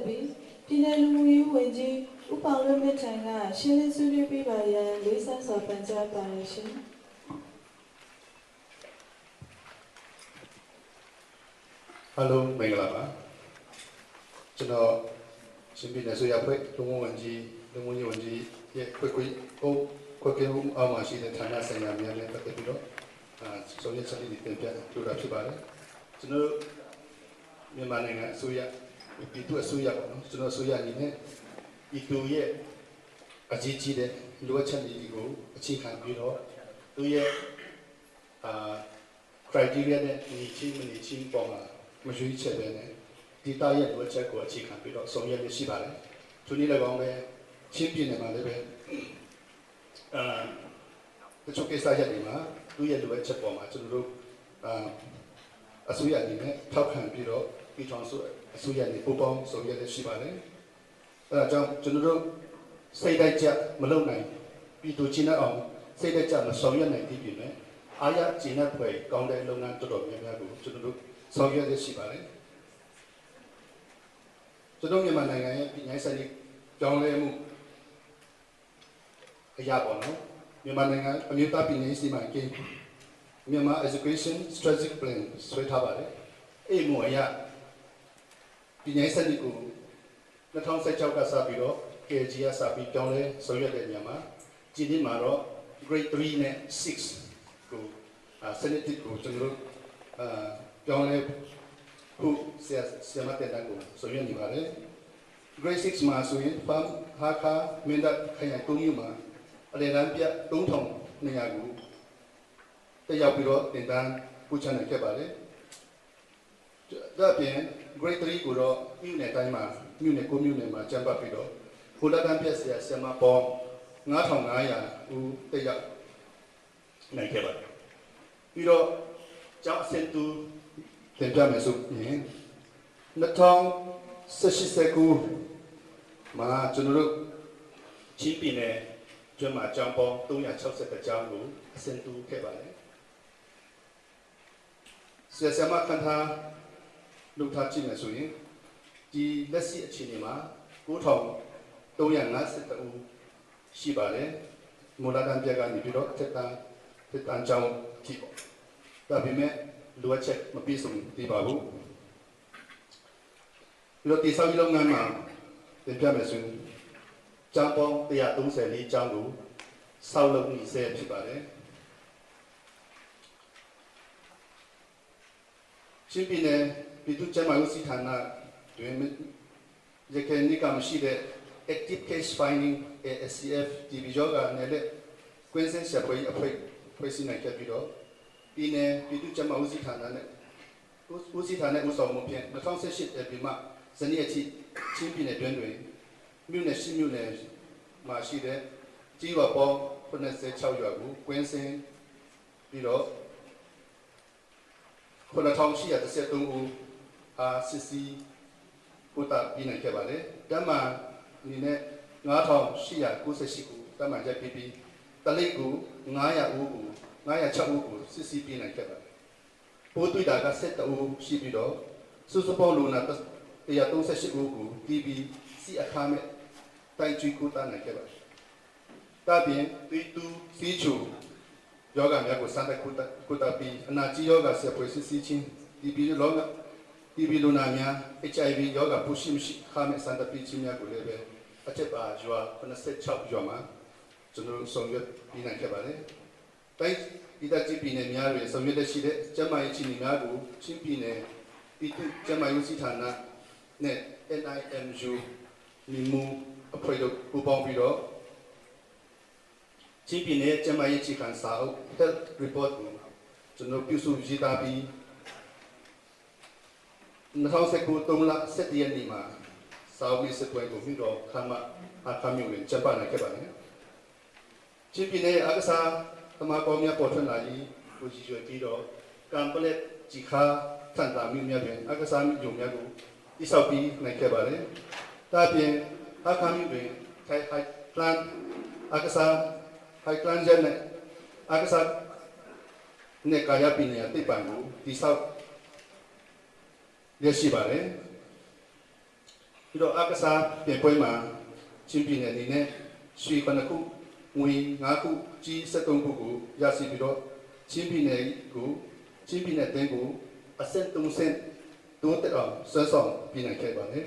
ပြီးပြည်내လူမှုရေးဝန်ကြီးဦးပေါင်လွတ်မြတ်ထိုင်ကရှင်းလင်းဆွေးနွေးပေးပါရန်လေးစားစွာပန်ကြားပါတယ်ရှင်Hello မင်္ဂလာပါကျွန်တော်ရှင်ပြည်နယ်ဆိုရဖွဲ့လူမှုဝန်ကြီးရဲ့ခွဲအောင်မှာရှိတဲ့ဌာနဆိုင်ရာများနဲ့ပတ်သက်ပြီးတော့ဆောင်ရွက်ချက်တွေတင်ပြလိုတာဖြစ်ပါတယ်ကျွန်တော်မြန်မာနိုင်ငံအစိုးရပြည်သူ့အစိုးရပေါ့နော်ကျွန်တော်အစိုးရအနေနဲ့ပြည်သူရဲ့အကြီးကြီးတဲ့လိုအပ်ချက်တွေကိုအခြေခံပြီးတော့သူရဲ့criteria နဲ့ညီချင်းမညီချင်းပေါ်မှာမရွေးချက်ပဲနဲ့ဒီတာရဲ့လိုအပ်ချက်ကိုအခြေခံပြီးတော့ဆောင်ရွက်ရရှိပါတယ်သူနည်းလည်းကောင်းပဲချင်းပြည်နယ်မှာလည်းပဲတချို့ကိစ္စရပ်တွေမှာသူရဲ့လိုအပ်ချက်ပေါ်မှာကျွန်တော်တို့အစိုးရအနေနဲ့ထောက်ခံပြီးတော့ပြည်ထောင်စုအစိုးရနဲ့ပူးပေါင်းဆောင်ရွက်ရရှိပါတယ်အဲဒါကြောင့်ကျွန်တော်တို့စိတ်တိုက်ကြမလုပ်နိုင်ပြည်သူချင်းအောင်စိတ်တိုက်ကြမဆောင်ရွက်နိုင်သေးပြီနဲ့အားရကျဉ်းတဲ့ဖွယ်ကောင်းတဲ့လုပ်ငန်းတော်တော်များများကိုကျွန်တော်တို့ဆောင်ရွက်ရရှိပါတယ်ကျွန်တော်မြန်မာနိုင်ငံရဲ့ပြည်내စနစ်ကြောင်းလဲမှုအရာပေါ်နော်မြန်မာနိုင်ငံအမျိုးသားပြည်내စီမံကိန်းမြန်မာ Education Strategic Plan ဆွဲထားပါတယ်အဲ့မို့အရာပြည်내စနစ်ကို2016ကစပြီးတော့ KG ကစပြီးကြောင်းလဲဆောင်ရွက်တဲ့နေရာမှာဒီနေ့မှာတော့ Grade 3နဲ့6ကိုစနစ်ကိုကျွန်တော်တို့ကြောင်းလဲခုဆရာမတဲ့တန်းကိုဆောင်ရွက်နေပါတယ် Grade 6မှာဆိုရင်ဖမ်ဟာခါမင်းတပ်ခရိုင်3မြို့မှာအလေလမ်းပြ3200ကိုတက်ရောက်ပြီးတော့တင်တန်းပူချနိုင်ခဲ့ပါတယ်ဒါပြင် Grade 3ကိုတော့မြို့နယ်တိုင်းမှာမြို့နယ်9မြို့နယ်မှာကျန်းပပြီးတော့ဘူလာတန်းပြဆရာမပေါင်း9500ဦးတက်ရောက်နိုင်ခဲ့ပါတယ်ပြီးတော့ကျောင်းအဆင့်2တင်ပြမယ်ဆိုရင်2019မှာကျွန်တော်တို့ချင်းပြည်နယ်ကျွမ်းမှာကျောင်းပေါင်း360ကျောင်းကိုအဆင့်2ခဲ့ပါတယ်ဆရာမခန့်ထားလုပ်ထားကြည့်မယ်ဆိုရင်ဒီလက်ရှိအခြေအနေမှာ9352ဦးရှိပါတယ်မူလတန်းပြကနေပြီးတော့တက်တန်းကျောင်းကြည့်ပေါ့ဒါပေမဲ့လိုအပ်ချက်မပြည့်စုံသေးပါဘူးပြီးတော့ဒီဆောက်လုပ်ငန်းမှာတင်ပြမယ်ဆိုရင်ကျောင်းပေါင်း134ကျောင်းကိုဆောက်လုပ်နေဆဲဖြစ်ပါတယ်ချင်းပြည်နယ်ပြည်သူ့ကျန်းမာရေးစီဌာနတွင်ရခိုင်နိကမရှိတဲ့ active case finding ASCF ဒီဘီယောဂနဲ့လည်းကွင်းစင်ဆက်ပွဲဖွဲ့စည်းနိုင်ခဲ့ပြီးတော့ပြည်နယ်ပြည်သူ့ကျန်းမာရေးစီဌာနနဲ့ဦးစီးဌာနဦးဆောင်မှုဖြင့်2018ပြည်မှာဇနီးအထိချင်းပြည်နယ်တွင်မြို့နယ်ရှိမြို့နယ်မှာရှိတဲ့ကြီးဝပေါင်း96ရွာကိုကွင်းစင်ပြီးတော့9813ဦးအားစစ်စီပို့တာပြီးနိုင်ခဲ့ပါတယ်။တမန်အနေနဲ့9898ခုတမန်ချက်ပြီးတလိပ်ကို900ဦးကို906ဦးကိုစစ်စီပြီးနိုင်ခဲ့ပါတယ်။ပို့တွေ့တာက7ဦးရှိပြီးတော့စုစုပေါင်းလူနာ138ဦးကို TB စီအခါမဲ့တိုင်ကျွေးကိုတာနိုင်ခဲ့ပါတယ်။ဒါပြင်သွေးတူးစီးချိုယောဂများကိုစတဲ့ကုတာပြီးအနာကြီးယောဂဆက်ဖွဲ့စစ်စီချင်း TB လူနာများ HIV ယောဂပူရှိမရှိခါမဲ့စတဲ့ပြီးချင်းများကိုလည်းပဲအထက်ပါရွာ96ရွာမှာကျွန်တော်ဆောင်ရွက်ပြီးနိုင်ခဲ့ပါတယ်။တိုင်းဒီတက်ကြီးပြည်နယ်များတွင်ဆောင်ရွက်လက်ရှိတဲ့ကျန်းမာရေးချင်းများကိုချင်းပြည်နယ်ပြည်သူ့ကျန်းမာရေးစီဌာနနဲ့ NIMU ညီမှုအဖွဲ့တို့ပူးပေါင်းပြီးတော့ချင်းပြည်နယ်ကျန်းမာရေးချီခံစာအုပ် Health Report ကိုကျွန်တော်ပြုစုရေးသားပြီး2019 လ17ရက်နေ့မှာစာအုပ်စစ်ပွဲကိုပြီးတော့ခမ်းမအခမ်းမျိုးဝင်ကျင်းပနိုင်ခဲ့ပါတယ်။ချင်းပြည်နယ်အက္ကစားသမားပေါင်းများပေါ်ထွက်လာပြီးကိုကြီးရွယ်ပြီးတော့ကံပလက်ကြီးခါထန်တာမျိုးများတွင်အက္ကစားမျိုးများကိုတိစောက်ပြီးနိုင်ခဲ့ပါတယ်။ဒါပြင်အခမ်းမျိုးတွင်ထိုင်ဟိုက်ပလန်အက္ကစားဟိုက်ပလန်ဂျန်နဲ့အက္ကစားနဲ့ကာယပညာတိပံကိုတိစောက်ရရှိပါတယ်။ ပြီးတော့အကစားပြင်ပွဲမှာချင်းပြည်နယ်အနေနဲ့ရွှေ9ခုငွေ9ခုကြီး73ခုကိုရရှိပြီးတော့ချင်းပြည်နယ်တင်းကိုအဆင့်3ဆင့်တိုးတက်အောင်ဆွဲဆောင်ပြည်နိုင်ခဲ့ပါတယ်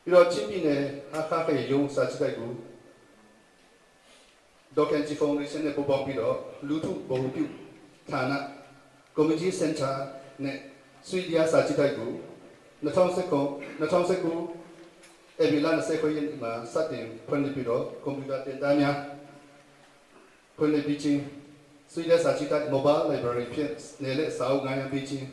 ပြီးတော့ချင်းပြည်နယ်အခါခဲရုံစာချိတိုက်ကိုဒေါက်ကန်ဂျီဖောင်ဒေးရှင်းနဲ့ပူးပေါင်းပြီးတော့လူထုဘုံပြုဌာနကွန်မြူနတီစင်တာနဲ့ဆွေဒီယာစာချိတိုက်ကို2019ဧပြီလ29ရက်နေ့မှာစတင်ဖွင့်လှစ်ပြီးတော့ကွန်ပျူတာတင်သားများဖွင့်လှစ်ပြီးချင်းဆွေဒီယာစာချိတိုက် mobile library ဖြင့်နယ်လက်စာအုပ်ငါးရမ်းပေးချင်း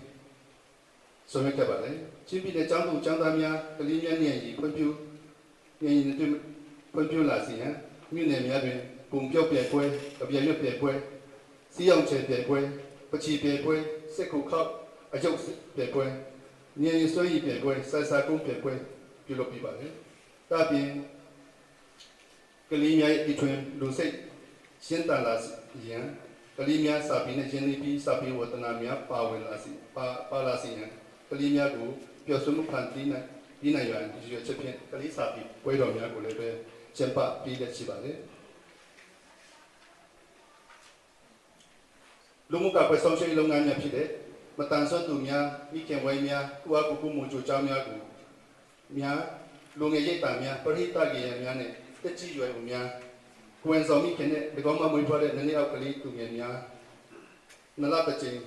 ဆောင်ရွက်ခဲ့ပါတယ်ချင်းပြည်နယ်ကျောင်းသူကျောင်းသားများကလေးများနဲ့ဖွံ့ဖြိုးလာစေရန်မြို့နယ်များတွင်ပုံပြောက်ပြဲပွဲအပြည့်ရွက်ပြဲပွဲစီးအောင်ချေပြဲပွဲပချီပြဲပွဲစစ်ခုခောက်အကျုပ်ပြဲပွဲညင်ဆွေးရည်ပြဲပွဲဆက်စာကုန်းပြဲပွဲပြုလုပ်ပြီးပါတယ်ဒါပြင်ကလေးများဤထွင်လူစိတ်ရှင်းတန်လာရန်ကလေးများစာပေနဲ့ရင်းနှီးပြီးစာပေဝတ္တနာများပါလာစေရန်ကလေးများကိုပျော်ရွှင်မှုဖန်တီးနိုင်ရန်ဒီရွေးချက်ဖြင့်ကလေးစာပေပွဲတော်များကိုလည်းပဲကျင်းပပြီးလက်ရှိပါတယ်လူမှုကကွယ်ဆောင်ရှေးလုပ်ငန်းများဖြစ်တဲ့မတန်ဆွမ်းသူများမိခင်ဝိုင်းများကိုအားကိုကိုမှုကြိုးကြောင်းများကိုများလူငယ်ရိပ်တာများပရိသတ်ကြီးများနဲ့တက်ကြည်ရွယ်မှုများကိုယ်ဆောင်မိခင်နဲ့ဒီကောင်မှမွေးဖွားတဲ့နည်းနည်းအောက်ကလေးသူငယ်များနလပချင်း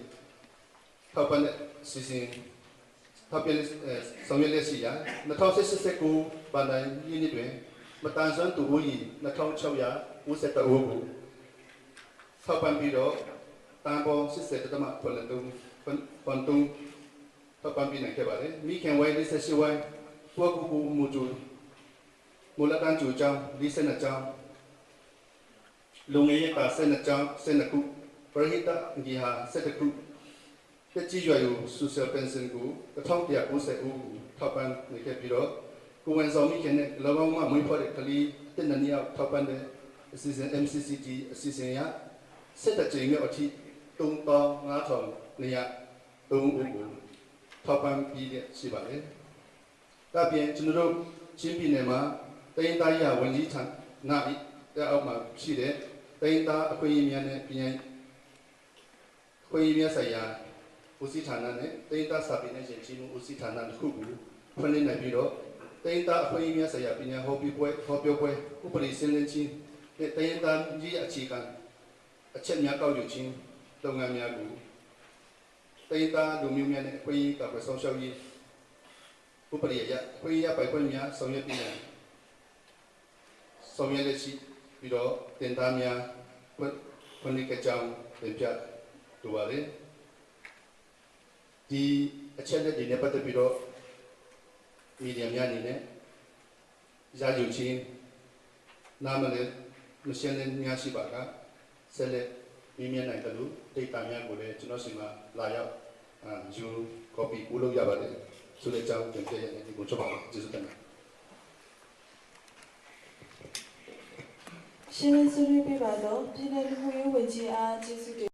ထောက်ပံ့တဲ့စီစဉ်ထောက်ပြဆောင်ရွက်လက်ရှိရာ2019ဗန်ဒိုင်ယင်းတွင်မတန်ဆွမ်းသူဦးကြီး2652ဦးကိုထောက်ပံ့ပြီးတော့တန်ပေါင်း80တမဖွင့်တုံးထောက်ပံ့ပြီးနိုင်ခဲ့ပါတယ်မိခင်ဝိုင်း48ဝိုင်းပွားကူမူဂျူမူလတန်းကျူကျောင်း42ကျောင်းလုံငယ်ရတာ12ကျောင်း12ခုပရိဟိတဂီဟာ7ခုတက်ကြီးရွယ်ကိုဆူဆယ်ပင်စင်ကို1190ဦးထောက်ပံ့နေခဲ့ပြီးတော့ကိုဝန်ဆောင်မိခင်နဲ့၎င်းမှမွေးဖွားတဲ့ကလေးတစ်နှစ်ယောက်ထောက်ပံ့တဲ့အစီအစဉ် MCCT အစီအစဉ်ရ7ကြိမ်မြောက်အထိ35,203ဦးကိုထောက်ပံ့ပြီးရှိပါတယ်ဒါပြင်ကျွန်တော်တို့ချင်းပြည်နယ်မှာတိုင်းသားရဝန်ကြီးဌာနတဲ့အောက်မှာရှိတဲ့တိုင်းသားအခွင့်အရေးများနဲ့ပြည်ခွင့်အရေးများဆိုင်ရာဦးစီးဌာနနဲ့တိုင်းသားစာပေနဲ့ယဉ်ကျေးမှုဦးစီးဌာနတစ်ခုကိုဖွင့်လှစ်နိုင်ပြီးတော့တိုင်းသားအခွင့်အရေးများဆိုင်ရာပြည်နယ်ဟောပြောပွဲဥပဒေစင်းလင်းခြင်းနဲ့တိုင်းသားကြီးအခြေခံအချက်များကောက်ယူခြင်းလုပ်ငန်းများကိုတိုင်းသားလူမျိုးများနဲ့အခွင့်အရေးကာကွယ်ဆောင်ရှောက်ရေးဥပဒေအရခွင့်ရပိုင်ခွင့်များဆောင်ရွက်ပြီးဆောင်ရွက်လက်ရှိပြီးတော့တင်သားများဖွင့်လှစ်ကြောင်းတင်ပြလိုပါတယ်ဒီအချက်လက်တွေနဲ့ပတ်သက်ပြီးတော့မီဒီယာများအနေနဲ့ရယူခြင်းနာမည်မရှင်းလင်းများရှိပါကဆက်လက်မြင်နိုင်တယ်လို့ဒိတ်တာများကိုလည်းကျွန်တော်စီမှာလာရောက်ယူ copy ပို့လို့ရပါတယ်ဆိုတဲ့အကြောင်းတင်ပြရတဲ့ဒီကိုချက်ပါကျေးဇူးတင်ပါတယ်ရှင်းလင်းဆွေးနွေးပြပါတော့ပြည်내လူမှုရေးဝန်ကြီးအားကျေးဇူးတင်